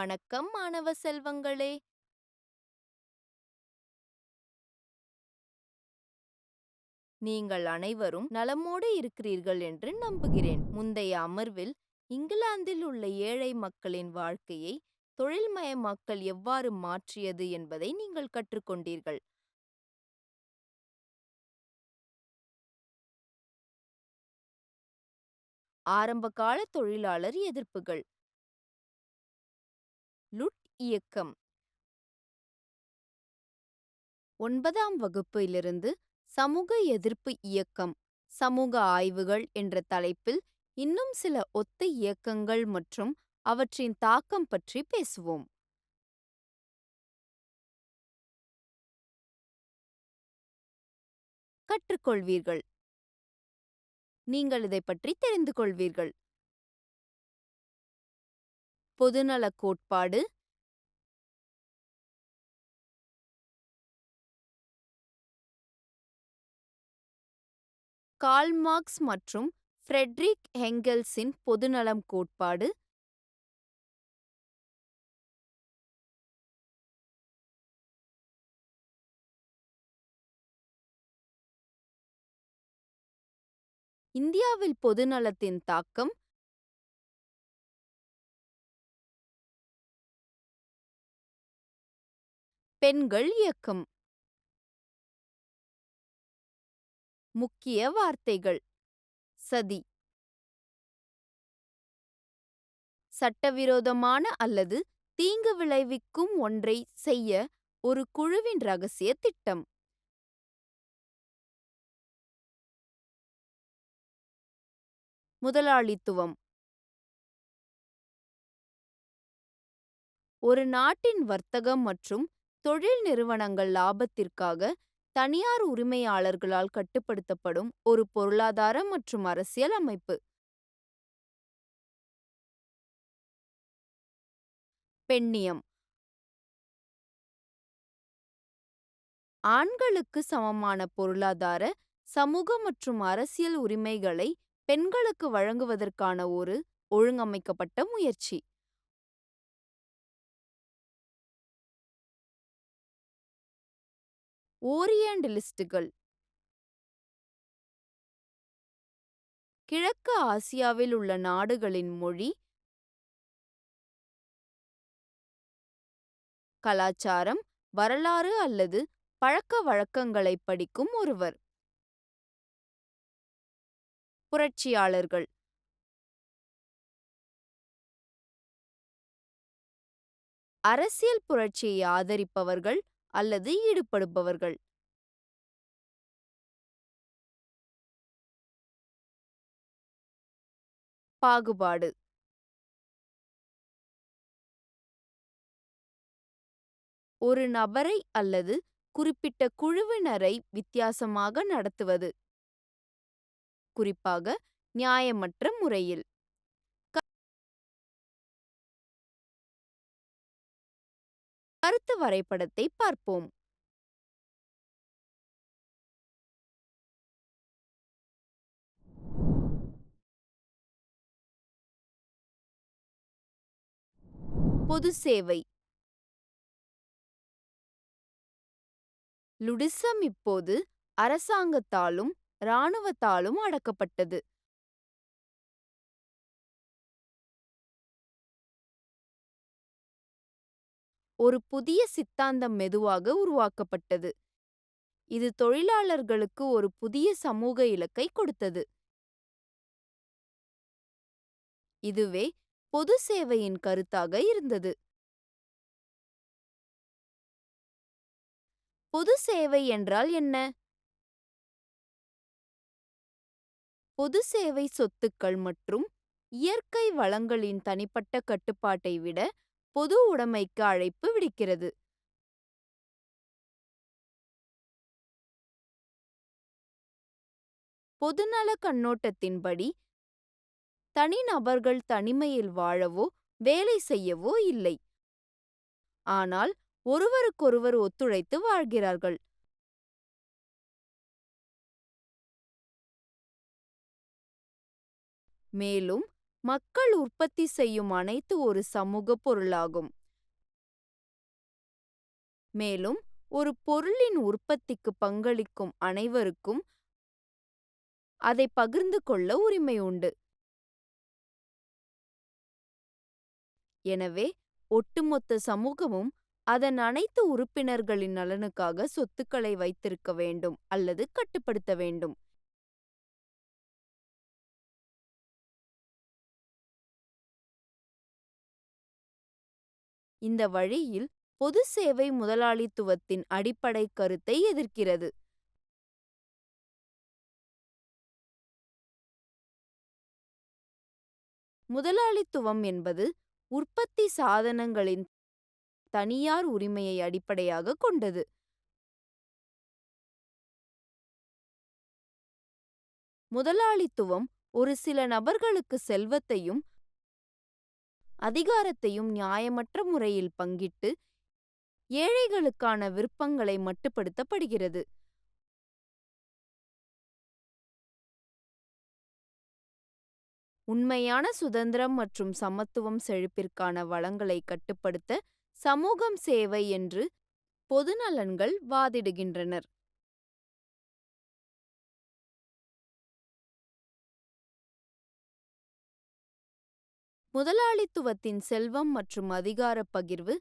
வணக்கம் மாணவ செல்வங்களே! நீங்கள் அனைவரும் நலமோடு இருக்கிறீர்கள் என்று நம்புகிறேன். முந்தைய அமர்வில் இங்கிலாந்தில் உள்ள ஏழை மக்களின் வாழ்க்கையை தொழில்மயமாக்கல் எவ்வாறு மாற்றியது என்பதை நீங்கள் கற்றுக்கொண்டீர்கள். ஆரம்பகால தொழிலாளர் எதிர்ப்புகள். லுட் இயக்கம். 9ஆம் வகுப்பிலிருந்து சமூக எதிர்ப்பு இயக்கம், சமூக ஆய்வுகள் என்ற தலைப்பில் இன்னும் சில ஒத்த இயக்கங்கள் மற்றும் அவற்றின் தாக்கம் பற்றி பேசுவோம். கற்றுக்கொள்வீர்கள். நீங்கள் இதை பற்றி தெரிந்து கொள்வீர்கள். பொதுநலக் கோட்பாடு. கார்ல் மார்க்ஸ் மற்றும் ஃப்ரெட்ரிக் எங்கெல்ஸின் பொதுநலம் கோட்பாடு. இந்தியாவில் பொதுநலத்தின் தாக்கம். பெண்கள் இயக்கம். முக்கிய வார்த்தைகள்: சதி, சட்டவிரோதமான அல்லது தீங்கு விளைவிக்கும் ஒன்றை செய்ய ஒரு குழுவின் ரகசிய திட்டம். முதலாளித்துவம். ஒரு நாட்டின் வர்த்தகம் மற்றும் தொழில் நிறுவனங்கள் லாபத்திற்காக தனியார் உரிமையாளர்களால் கட்டுப்படுத்தப்படும் ஒரு பொருளாதார மற்றும் அரசியல் அமைப்பு. பெண்ணியம். ஆண்களுக்கு சமமான பொருளாதார, சமூக மற்றும் அரசியல் உரிமைகளை பெண்களுக்கு வழங்குவதற்கான ஒரு ஒழுங்கமைக்கப்பட்ட முயற்சி. ஓரியண்டலிஸ்டுகள். கிழக்கு ஆசியாவில் உள்ள நாடுகளின் மொழி, கலாச்சாரம், வரலாறு அல்லது பழக்க வழக்கங்களை படிக்கும் ஒருவர். புரட்சியாளர்கள். அரசியல் புரட்சியை ஆதரிப்பவர்கள் அல்லது ஈடுபடுபவர்கள். பாகுபாடு. ஒரு நபரை அல்லது குறிப்பிட்ட குழுவினரை வித்தியாசமாக நடத்துவது, குறிப்பாக நியாயமற்ற முறையில். கருத்து வரைபடத்தை பார்ப்போம். பொது சேவை. லுடிசம் இப்போது அரசாங்கத்தாலும் இராணுவத்தாலும் அடக்கப்பட்டது. ஒரு புதிய சித்தாந்தம் மெதுவாக உருவாக்கப்பட்டது. இது தொழிலாளர்களுக்கு ஒரு புதிய சமூக இலக்கை கொடுத்தது. இதுவே பொது சேவையின் கருத்தாக இருந்தது. பொது சேவை என்றால் என்ன? பொது சேவை சொத்துக்கள் மற்றும் இயற்கை வளங்களின் தனிப்பட்ட கட்டுப்பாட்டை விட பொது உடைமைக்கு அழைப்பு விடுக்கிறது. பொதுநல கண்ணோட்டத்தின்படி, தனிநபர்கள் தனிமையில் வாழவோ வேலை செய்யவோ இல்லை, ஆனால் ஒருவருக்கொருவர் ஒத்துழைத்து வாழ்கிறார்கள். மேலும் மக்கள் உற்பத்தி செய்யும் அனைத்து ஒரு சமூக பொருளாகும். மேலும் ஒரு பொருளின் உற்பத்திக்கு பங்களிக்கும் அனைவருக்கும் அதை பகிர்ந்து கொள்ள உரிமை உண்டு. எனவே ஒட்டுமொத்த சமூகமும் அதன் அனைத்து உறுப்பினர்களின் நலனுக்காக சொத்துக்களை வைத்திருக்க வேண்டும் அல்லது கட்டுப்படுத்த வேண்டும். இந்த வழியில் பொது சேவை முதலாளித்துவத்தின் அடிப்படை கருத்தை எதிர்க்கிறது. முதலாளித்துவம் என்பது உற்பத்தி சாதனங்களின் தனியார் உரிமையை அடிப்படையாக கொண்டது. முதலாளித்துவம் ஒரு சில நபர்களுக்கு செல்வத்தையும் அதிகாரத்தையும் நியாயமற்ற முறையில் பங்கிட்டு ஏழைகளுக்கான விருப்பங்களை மட்டுப்படுத்தப்படுகிறது. உண்மையான சுதந்திரம் மற்றும் சமத்துவம் செழிப்பிற்கான வளங்களை கட்டுப்படுத்த சமூகம் சேவை என்று பொதுநலன்கள் வாதிடுகின்றனர். முதலாளித்துவத்தின் செல்வம் மற்றும் அதிகார பகிர்வு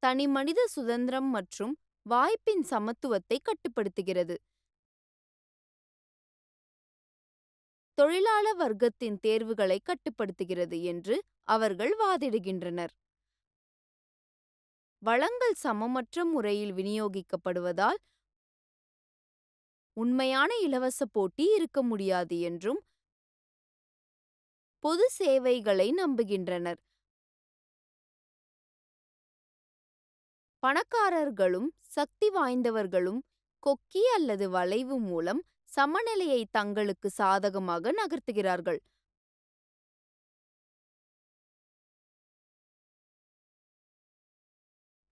தனிமனித சுதந்திரம் மற்றும் வாய்ப்பின் சமத்துவத்தை கட்டுப்படுத்துகிறது. தொழிலாள வர்க்கத்தின் தேர்வுகளை கட்டுப்படுத்துகிறது என்று அவர்கள் வாதிடுகின்றனர். வளங்கள் சமமற்ற முறையில் விநியோகிக்கப்படுவதால் உண்மையான இலவச போட்டி இருக்க முடியாது என்றும் பொது சேவைகளை நம்புகின்றனர். பணக்காரர்களும் சக்தி வாய்ந்தவர்களும் கொக்கி அல்லது வளைவு மூலம் சமநிலையை தங்களுக்கு சாதகமாக நகர்த்துகிறார்கள்.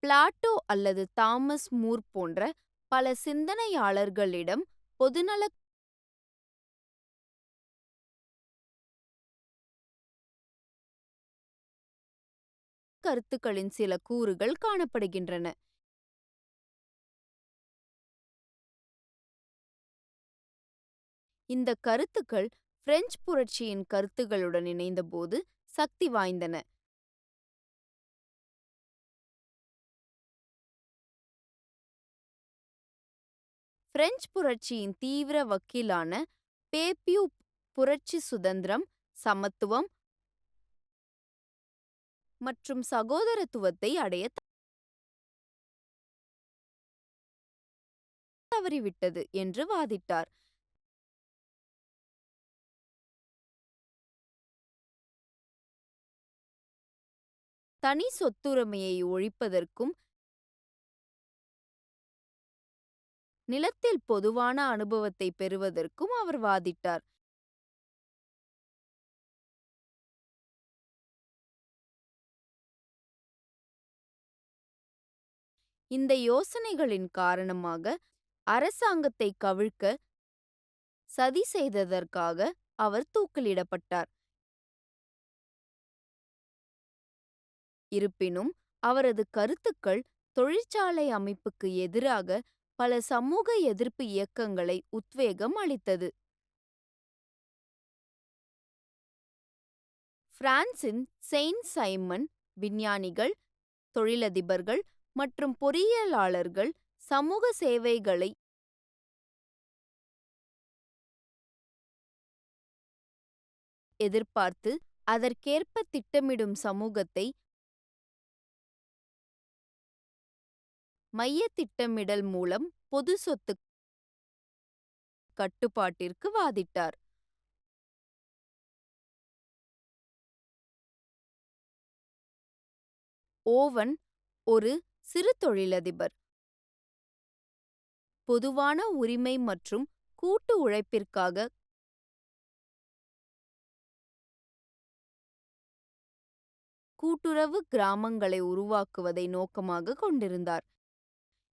பிளாட்டோ அல்லது தாமஸ் மூர் போன்ற பல சிந்தனையாளர்களிடம் பொதுநல கருத்துக்களின் சில கூறுகள் காணப்படுகின்றன. இந்த கருத்துக்கள் பிரெஞ்சு புரட்சியின் கருத்துகளுடன் இணைந்தபோது சக்தி வாய்ந்தன. பிரெஞ்சு புரட்சியின் தீவிர வக்கீலான பேப்யூ புரட்சி சுதந்திரம், சமத்துவம் மற்றும் சகோதரத்துவத்தை அடைய தவறிவிட்டது என்று வாதிட்டார். தனி சொத்துரிமையை ஒழிப்பதற்கும் நிலத்தில் பொதுவான அனுபவத்தை பெறுவதற்கும் அவர் வாதிட்டார். இந்த யோசனைகளின் காரணமாக அரசாங்கத்தை கவிழ்க்க சதி செய்ததற்காக அவர் தூக்கிலிடப்பட்டார். இருப்பினும் அவரது கருத்துக்கள் தொழிற்சாலை அமைப்புக்கு எதிராக பல சமூக எதிர்ப்பு இயக்கங்களை உத்வேகம் அளித்தது. பிரான்சின் செயின்ட் சைமன் விஞ்ஞானிகள், தொழிலதிபர்கள் மற்றும் பொறியியலாளர்கள் சமூக சேவைகளை எதிர்பார்த்து அதற்கேற்ப திட்டமிடும் சமூகத்தை மைய திட்டமிடல் மூலம் பொது சொத்து கட்டுப்பாட்டிற்கு வாதிட்டார். ஓவன் ஒரு சிறு தொழிலதிபர். பொதுவான உரிமை மற்றும் கூட்டு உழைப்பிற்காக கூட்டுறவு கிராமங்களை உருவாக்குவதை நோக்கமாக கொண்டிருந்தார்.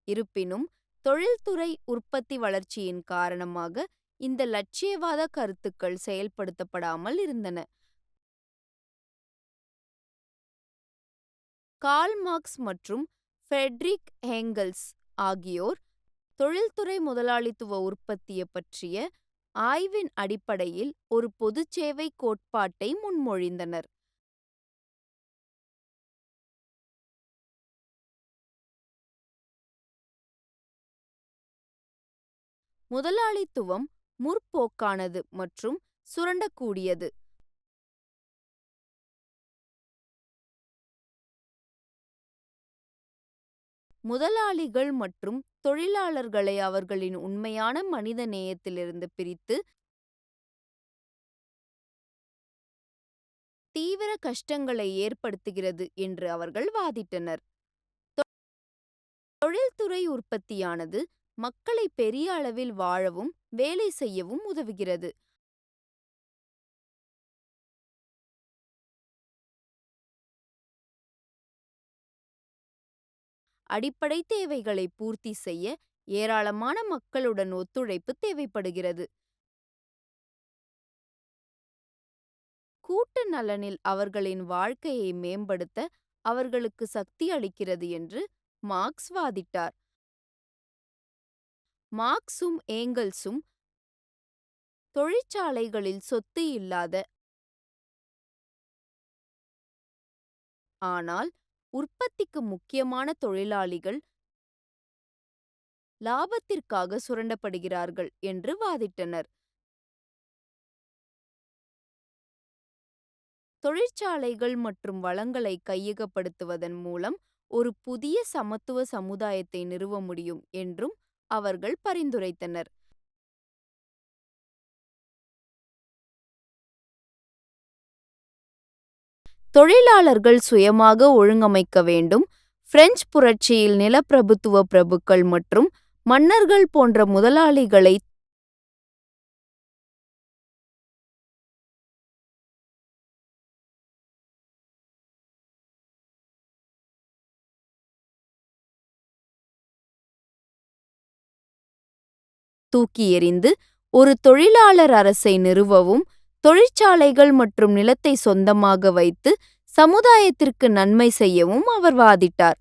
இருப்பினும் தொழில்துறை உற்பத்தி வளர்ச்சியின் காரணமாக இந்த இலட்சியவாத கருத்துக்கள் செயல்படுத்தப்படாமல் இருந்தன. கார்ல் மார்க்ஸ் மற்றும் ஃப்ரெட்ரிக் ஏங்கல்ஸ் ஆகியோர் தொழில்துறை முதலாளித்துவ உற்பத்தியை பற்றிய ஆய்வின் அடிப்படையில் ஒரு பொதுச்சேவை கோட்பாட்டை முன்மொழிந்தனர். முதலாளித்துவம் முற்போக்கானது மற்றும் சுரண்டக்கூடியது. முதலாளிகள் மற்றும் தொழிலாளர்களை அவர்களின் உண்மையான மனித நேயத்திலிருந்து பிரித்து தீவிர கஷ்டங்களை ஏற்படுத்துகிறது என்று அவர்கள் வாதிட்டனர். தொழில்துறை உற்பத்தியானது மக்களை பெரிய அளவில் வாழவும் வேலை செய்யவும் உதவுகிறது. அடிப்படை தேவைகளை பூர்த்தி செய்ய ஏராளமான மக்களுடன் ஒத்துழைப்பு தேவைப்படுகிறது. கூட்டு நலனில் அவர்களின் வாழ்க்கையை மேம்படுத்த அவர்களுக்கு சக்தி அளிக்கிறது என்று மார்க்ஸ் வாதிட்டார். மார்க்சும் ஏங்கல்ஸும் தொழிற்சாலைகளில் சொத்து இல்லாத ஆனால் உற்பத்திக்கு முக்கியமான தொழிலாளிகள் லாபத்திற்காக சுரண்டப்படுகிறார்கள் என்று வாதிட்டனர். தொழிற்சாலைகள் மற்றும் வளங்களை கையகப்படுத்துவதன் மூலம் ஒரு புதிய சமத்துவ சமுதாயத்தை நிறுவ முடியும் என்றும் அவர்கள் பரிந்துரைத்தனர். தொழிலாளர்கள் சுயமாக ஒழுங்கமைக்க வேண்டும். பிரெஞ்சு புரட்சியில் நிலப்பிரபுத்துவ பிரபுக்கள் மற்றும் மன்னர்கள் போன்ற முதலாளிகளை தூக்கி எறிந்து ஒரு தொழிலாளர் அரசை நிறுவவும், தொழிற்சாலைகள் மற்றும் நிலத்தை சொந்தமாக வைத்து சமுதாயத்திற்கு நன்மை செய்யவும் அவர் வாதிட்டார்.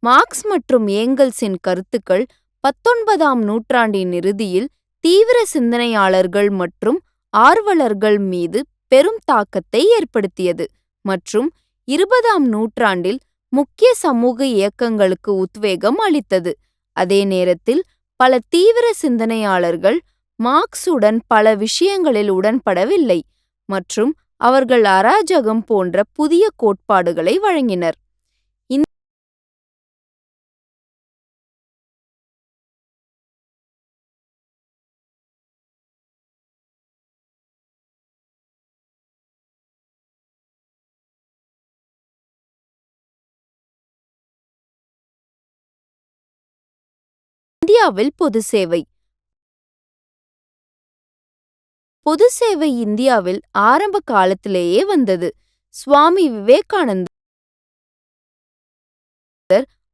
மார்க்ஸ் மற்றும் ஏங்கல்ஸின் கருத்துக்கள் 19ஆம் நூற்றாண்டின் இறுதியில் தீவிர சிந்தனையாளர்கள் மற்றும் ஆர்வலர்கள் மீது பெரும் தாக்கத்தை ஏற்படுத்தியது மற்றும் 20ஆம் நூற்றாண்டில் முக்கிய சமூக இயக்கங்களுக்கு உத்வேகம் அளித்தது. அதே நேரத்தில் பல தீவிர சிந்தனையாளர்கள் மார்க்சுடன் பல விஷயங்களில் உடன்படவில்லை மற்றும் அவர்கள் அராஜகம் போன்ற புதிய கோட்பாடுகளை வழங்கினர். இந்தியாவில் பொது சேவை. பொது சேவை இந்தியாவில் ஆரம்ப காலத்திலேயே வந்தது. சுவாமி விவேகானந்தர்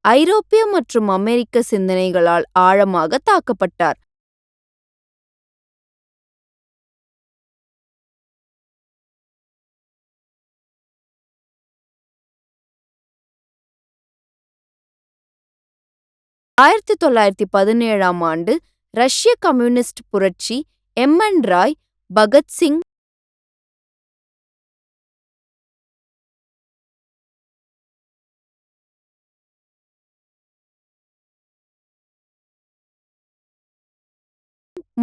ஐரோப்பிய மற்றும் அமெரிக்க சிந்தனைகளால் ஆழமாக தாக்கப்பட்டார். ஆயிரத்தி 1917ஆம் ஆண்டு ரஷ்ய கம்யூனிஸ்ட் புரட்சி எம்.என். ராய், பகத்சிங்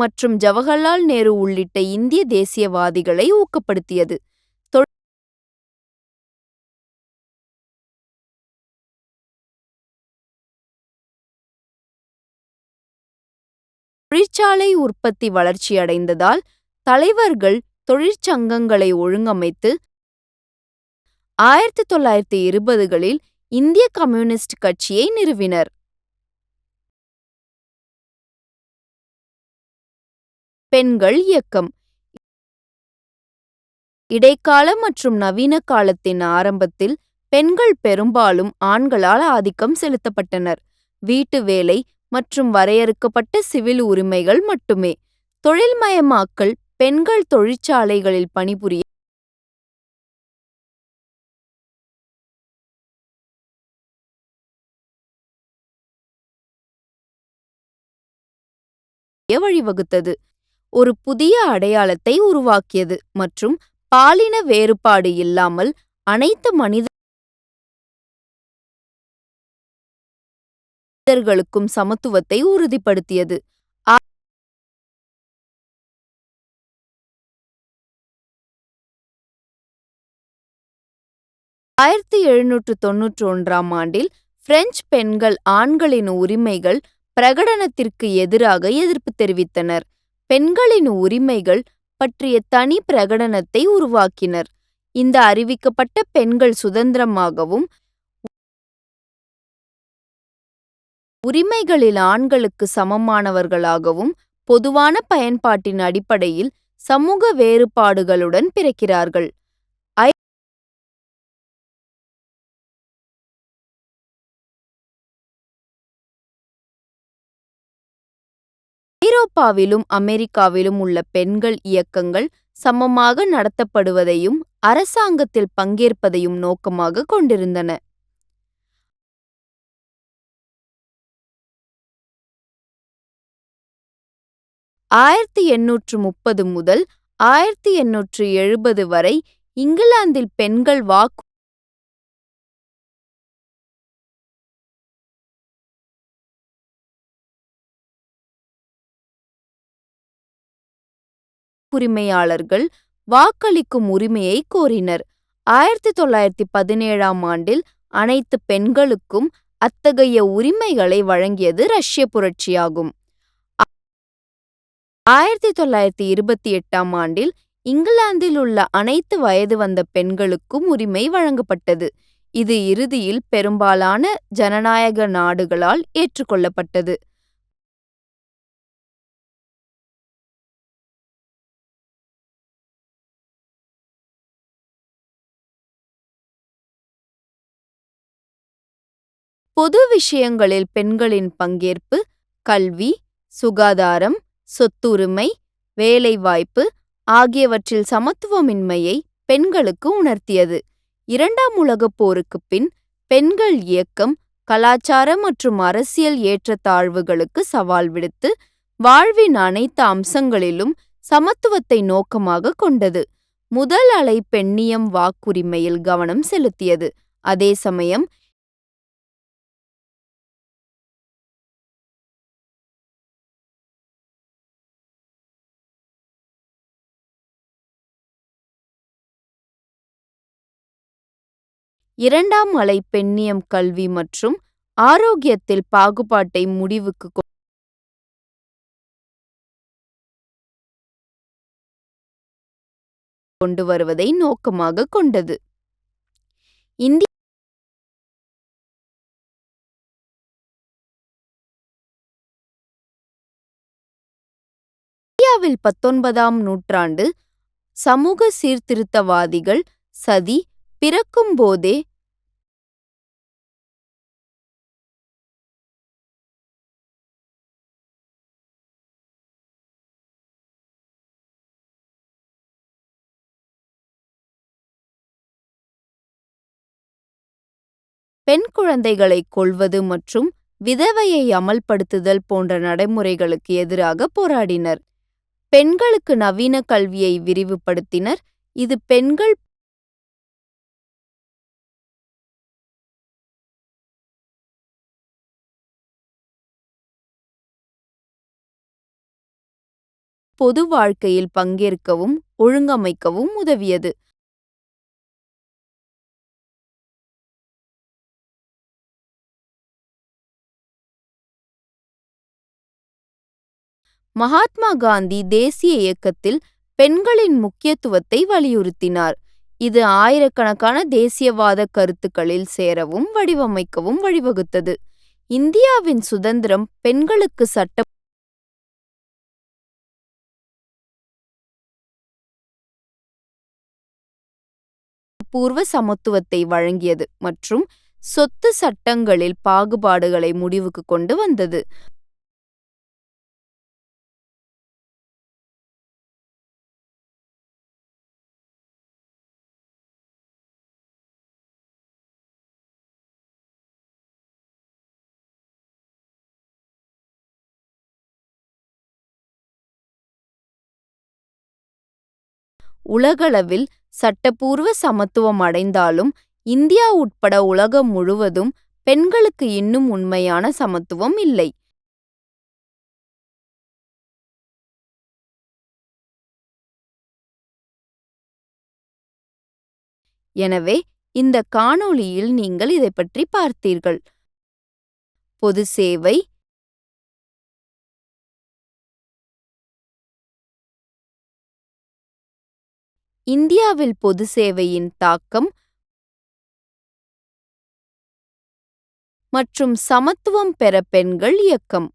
மற்றும் ஜவஹர்லால் நேரு உள்ளிட்ட இந்திய தேசியவாதிகளை ஊக்கப்படுத்தியது. தொழிற்சாலை உற்பத்தி வளர்ச்சியடைந்ததால் தலைவர்கள் தொழிற்சங்கங்களை ஒழுங்கமைத்து 1920களில் இந்திய கம்யூனிஸ்ட் கட்சியை நிறுவினர். பெண்கள் இயக்கம். இடைக்கால மற்றும் நவீன காலத்தின் ஆரம்பத்தில் பெண்கள் பெரும்பாலும் ஆண்களால் ஆதிக்கம் செலுத்தப்பட்டனர். வீட்டு வேலை மற்றும் வரையறுக்கப்பட்ட சிவில் உரிமைகள் மட்டுமே. தொழில்மயமாக்கல் பெண்கள் தொழிற்சாலைகளில் பணிபுரிய வழிவகுத்தது. ஒரு புதிய அடையாளத்தை உருவாக்கியது மற்றும் பாலின வேறுபாடு இல்லாமல் அனைத்து மனிதர்களுக்கும் சமத்துவத்தை உறுதிப்படுத்தியது. 1791ஆம் ஆண்டில் பிரெஞ்சு பெண்கள் ஆண்களின் உரிமைகள் பிரகடனத்திற்கு எதிராக எதிர்ப்பு தெரிவித்தனர். பெண்களின் உரிமைகள் பற்றிய தனி பிரகடனத்தை உருவாக்கினர். இந்த அறிவிக்கப்பட்ட பெண்கள் சுதந்திரமாகவும் உரிமைகளில் ஆண்களுக்கு சமமானவர்களாகவும் பொதுவான பயன்பாட்டின் அடிப்படையில் சமூக வேறுபாடுகளுடன் பிறக்கிறார்கள். ஐரோப்பாவிலும் அமெரிக்காவிலும் உள்ள பெண்கள் இயக்கங்கள் சமமாக நடத்தப்படுவதையும் அரசாங்கத்தில் பங்கேற்பதையும் நோக்கமாக கொண்டிருந்தன. 1830 முதல் 1870 வரை இங்கிலாந்தில் பெண்கள் வாக்குரிமையாளர்கள் வாக்களிக்கும் உரிமையை கோரினர். 1917ஆம் ஆண்டில் அனைத்து பெண்களுக்கும் அத்தகைய உரிமைகளை வழங்கியது ரஷ்ய புரட்சியாகும். 1928ஆம் ஆண்டில் இங்கிலாந்தில் உள்ள அனைத்து வயது வந்த பெண்களுக்கும் உரிமை வழங்கப்பட்டது. இது இறுதியில் பெரும்பாலான ஜனநாயக நாடுகளால் ஏற்றுக்கொள்ளப்பட்டது. பொது விஷயங்களில் பெண்களின் பங்கேற்பு கல்வி, சுகாதாரம், சொத்துரிமை, வேலைவாய்ப்பு ஆகியவற்றில் சமத்துவமின்மையை பெண்களுக்கு உணர்த்தியது. இரண்டாம் உலகப் போருக்குப் பின் பெண்கள் இயக்கம் கலாச்சார மற்றும் அரசியல் ஏற்றத்தாழ்வுகளுக்கு சவால் விடுத்து வாழ்வின் அனைத்து அம்சங்களிலும் சமத்துவத்தை நோக்கமாக கொண்டது. முதல் அலை பெண்ணியம் வாக்குரிமையில் கவனம் செலுத்தியது. அதே சமயம் இரண்டாம் அலை பெண்ணியம் கல்வி மற்றும் ஆரோக்கியத்தில் பாகுபாட்டை முடிவுக்கு கொண்டு வருவதை நோக்கமாக கொண்டது. இந்தியாவில் 19ஆம் நூற்றாண்டு சமூக சீர்திருத்தவாதிகள் சதி பிறக்கும் போதே பெண் குழந்தைகளை கொல்வது மற்றும் விதவையை அமல்படுத்துதல் போன்ற நடைமுறைகளுக்கு எதிராக போராடினர். பெண்களுக்கு நவீன கல்வியை விரிவுபடுத்தினர். இது பெண்கள் பொது வாழ்க்கையில் பங்கேற்கவும் ஒழுங்கமைக்கவும் உதவியது. மகாத்மா காந்தி தேசிய இயக்கத்தில் பெண்களின் முக்கியத்துவத்தை வலியுறுத்தினார். இது ஆயிரக்கணக்கான தேசியவாத கருத்துக்களில் சேரவும் வடிவமைக்கவும் வழிவகுத்தது. இந்தியாவின் சுதந்திரம் பெண்களுக்கு சட்டப்பூர்வ சமத்துவத்தை வழங்கியது மற்றும் சொத்து சட்டங்களில் பாகுபாடுகளை முடிவுக்கு கொண்டு வந்தது. உலகளவில் சட்டப்பூர்வ சமத்துவம் அடைந்தாலும் இந்தியா உட்பட உலகம் முழுவதும் பெண்களுக்கு இன்னும் உண்மையான சமத்துவம் இல்லை. எனவே இந்த காணொளியில் நீங்கள் இதை பற்றி பார்த்தீர்கள். பொது சேவை, இந்தியாவில் பொது சேவையின் தாக்கம் மற்றும் சமத்துவம் பெற பெண்கள் இயக்கம்.